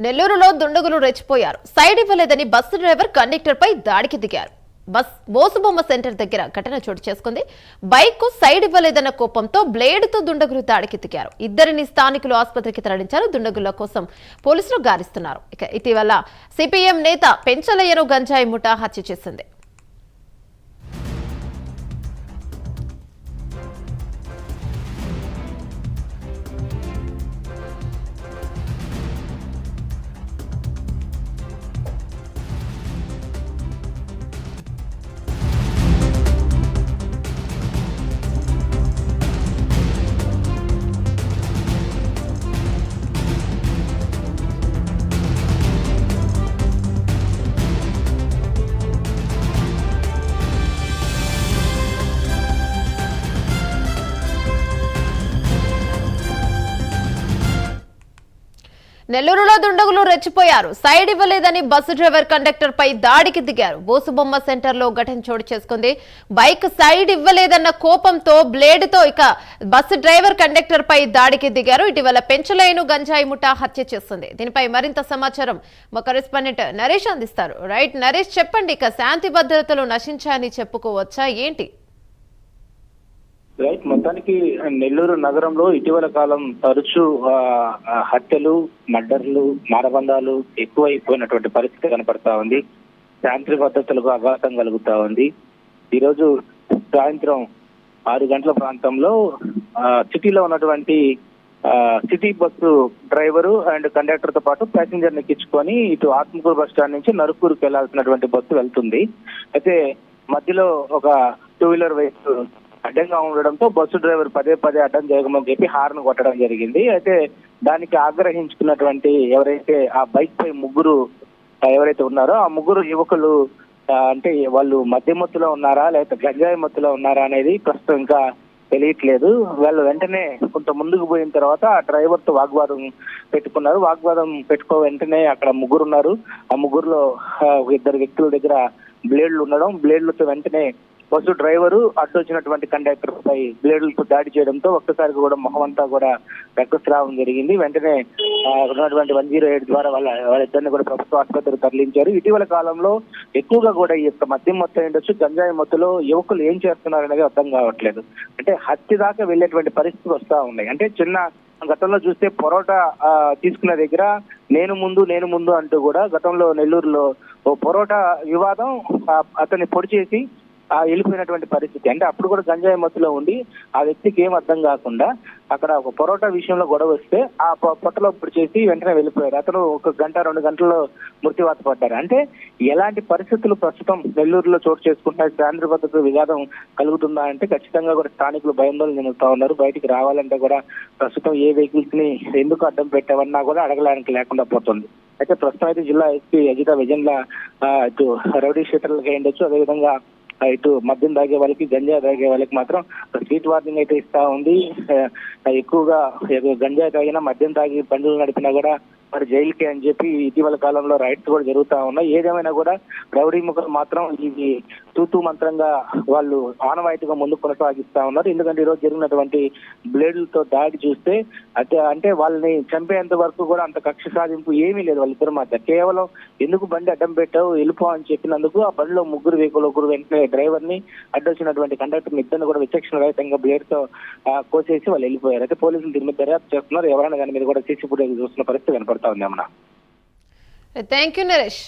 నెల్లూరులో దుండగులు రెచ్చిపోయారు. సైడ్ ఇవ్వలేదని బస్సు డ్రైవర్ కండక్టర్ పై దాడికి దిగారు. బోసుబొమ్మ సెంటర్ దగ్గర ఘటన చోటు చేసుకుంది. బైక్ కు సైడ్ ఇవ్వలేదన్న కోపంతో బ్లేడ్తో దుండగులు దాడికి దిగారు. ఇద్దరిని స్థానికులు ఆసుపత్రికి తరలించారు. దుండగుల కోసం పోలీసులు గాలిస్తున్నారు. ఇటీవల సిపిఎం నేత పెంచలయ్యను గంజాయి ముఠా హత్య చేసింది. నెల్లూరులో దుండగులు రెచ్చిపోయారు. సైడ్ ఇవ్వలేదని బస్సు డ్రైవర్ కండక్టర్ పై దాడికి దిగారు. బోసుబొమ్మ సెంటర్ లో ఘటన చోటు చేసుకుంది. బైక్ సైడ్ ఇవ్వలేదన్న కోపంతో బ్లేడ్తో బస్సు డ్రైవర్ కండక్టర్ పై దాడికి దిగారు. ఇటీవల పెంచలయ్యను గంజాయి ముఠా హత్య చేస్తుంది. దీనిపై మరింత సమాచారం మా కరెస్పాండెంట్ నరేష్ అందిస్తారు. రైట్ నరేష్, చెప్పండి, శాంతి భద్రతలు నశించాయని చెప్పుకోవచ్చా ఏంటి? రైట్, మొత్తానికి నెల్లూరు నగరంలో ఇటీవల కాలం తరచూ హత్యలు, మర్డర్లు, మానబంధాలు ఎక్కువైపోయినటువంటి పరిస్థితి కనపడతా ఉంది. శాంతి భద్రతలకు ఆఘాతం కలుగుతా ఉంది. ఈరోజు సాయంత్రం 6 గంటల ప్రాంతంలో సిటీలో ఉన్నటువంటి city bus driver and conductor తో పాటు ప్యాసింజర్ ఎక్కించుకొని ఇటు ఆత్మకూరు బస్ స్టాండ్ నుంచి నరుకూరుకు వెళ్లాల్సినటువంటి బస్సు వెళ్తుంది. అయితే మధ్యలో ఒక 2-వీలర్ వెహికల్ అడ్డంగా ఉండడంతో బస్సు డ్రైవర్ పదే అడ్డం చేయమని చెప్పి హార్న్ కొట్టడం జరిగింది. అయితే దానికి ఆగ్రహించుకున్నటువంటి ఎవరైతే ఆ బైక్ పై ముగ్గురు ఎవరైతే ఉన్నారో ఆ ముగ్గురు యువకులు అంటే వాళ్ళు మద్యమత్తులో ఉన్నారా లేకపోతే గంజాయి మత్తులో ఉన్నారా అనేది ప్రస్తుతం ఇంకా తెలియట్లేదు. వాళ్ళు వెంటనే కొంత ముందుకు పోయిన తర్వాత ఆ డ్రైవర్ తో వాగ్వాదం పెట్టుకున్నారు. వాగ్వాదం పెట్టుకో వెంటనే అక్కడ ముగ్గురు ఉన్నారు. ఆ ముగ్గురులో 2 వ్యక్తుల దగ్గర బ్లేడ్లు ఉండడం, బ్లేడ్లతో వెంటనే బస్సు డ్రైవరు అడ్డొచ్చినటువంటి కండక్టర్ పై బ్లేడ్లతో దాడి చేయడంతో ఒక్కసారిగా కూడా మొహం అంతా కూడా రక్తస్రావం జరిగింది. వెంటనే ఉన్నటువంటి 108 ద్వారా వాళ్ళిద్దరిని కూడా ప్రభుత్వ ఆసుపత్రికి తరలించారు. ఇటీవల కాలంలో ఎక్కువగా కూడా ఈ యొక్క మద్యం మొత్తం ఉండొచ్చు, గంజాయి మొత్తంలో యువకులు ఏం చేస్తున్నారు అనేది అర్థం కావట్లేదు. అంటే హత్య దాకా వెళ్లేటువంటి పరిస్థితులు వస్తా ఉన్నాయి. అంటే చిన్న గతంలో చూస్తే పొరోటా తీసుకునే దగ్గర నేను ముందు అంటూ కూడా గతంలో నెల్లూరులో ఓ పొరోటా వివాదం అతన్ని పొడి చేసి వెళ్ళిపోయినటువంటి పరిస్థితి. అంటే అప్పుడు కూడా గంజాయి మత్తులో ఉండి ఆ వ్యక్తికి ఏం అర్థం కాకుండా అక్కడ ఒక పొరోటా విషయంలో గొడవ వస్తే ఆ పొట్టలో పొడి చేసి వెంటనే వెళ్ళిపోయారు. అతను 1 గంట 2 గంటల్లో మృత్యువాత పడ్డారు. అంటే ఎలాంటి పరిస్థితులు ప్రస్తుతం నెల్లూరులో చోటు చేసుకుంటున్నాయి? శాంతి భద్రత విఘాతం కలుగుతుందా అంటే ఖచ్చితంగా కూడా స్థానికులు భయాందోళన చెందుతా ఉన్నారు. బయటికి రావాలంటే కూడా ప్రస్తుతం ఏ వెహికల్స్ ని ఎందుకు అడ్డం పెట్టామన్నా కూడా అడగడానికి లేకుండా పోతుంది. అయితే ప్రస్తుతం అయితే జిల్లా ఎస్పీ అజిత విజన్ల ఇటు రౌడీ షీటర్లకి అయ్యుండొచ్చు, అదేవిధంగా ఇటు మద్యం తాగే వాళ్ళకి, గంజాయి తాగే వాళ్ళకి మాత్రం స్ట్రీట్ వార్నింగ్ అయితే ఇస్తా ఉంది. ఎక్కువగా గంజాయి తాగినా, మద్యం తాగి బండ్లు నడిపినా కూడా మరి జైలుకి అని చెప్పి ఇటీవల కాలంలో రైట్స్ కూడా జరుగుతా ఉన్నాయి. ఏదేమైనా కూడా రౌడీ ముఖం మాత్రం ఇది తూతూ మంత్రంగా వాళ్ళు ఆనవాయితీగా ముందు కొనసాగిస్తా ఉన్నారు. ఎందుకంటే ఈరోజు జరిగినటువంటి బ్లేడ్లతో దాడి చూస్తే అంటే వాళ్ళని చంపేంత వరకు కూడా అంత కక్ష సాధింపు ఏమీ లేదు వాళ్ళిద్దరి మధ్య. కేవలం ఎందుకు బండి అడ్డం పెట్టావు వెళ్ళిపో అని చెప్పినందుకు ఆ బండిలో ముగ్గురు ఒకరు వెంటనే డ్రైవర్ ని అడ్డొచ్చినటువంటి కండక్టర్ ఇద్దరిని కూడా విచక్షణ రహితంగా బ్లేడ్ తో కోసేసి వాళ్ళు వెళ్ళిపోయారు. అయితే పోలీసులు దీని మీద దర్యాప్తు చేస్తున్నారు. ఎవరైనా దాని మీద కూడా సీసీ ఫుటేజ్ చూస్తున్న పరిస్థితి కనపడతా ఉంది. Thank you Naresh.